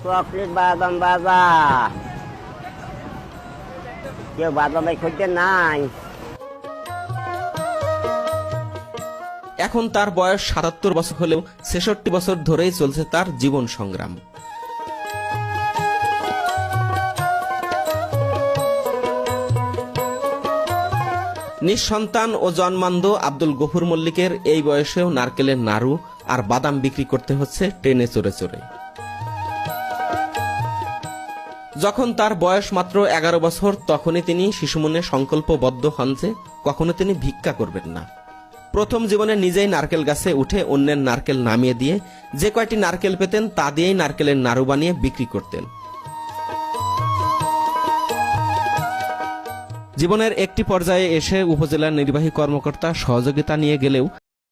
Chocolate বাদাম বাজা, কেউ বাদাম খুঁজতে নাই। এখন তার বয়স ৭৭ বছর হলেও ৬৬ বছর ধরেই চলছে তার জীবন সংগ্রাম। নিঃসন্তান ও জন্মান্ধ আব্দুল গফুর মল্লিকের এই বয়সেও নারকেলের নাড়ু আর বাদাম বিক্রি করতে হচ্ছে ট্রেনে চড়ে চড়ে। যখন তার বয়স মাত্র ১১ বছর তখনই তিনি শিশুমনে সংকল্পবদ্ধ হন যে কখনো তিনি ভিক্ষা করবেন না। প্রথম জীবনে নিজেই নারকেল গাছে উঠে অন্যের নারকেল নামিয়ে দিয়ে যে কয়টি নারকেল পেতেন তা দিয়েই নারকেলের নাড়ু বানিয়ে বিক্রি করতেন। জীবনের একটি পর্যায়ে এসে উপজেলা নির্বাহী কর্মকর্তা সহযোগিতা নিয়ে গেলেও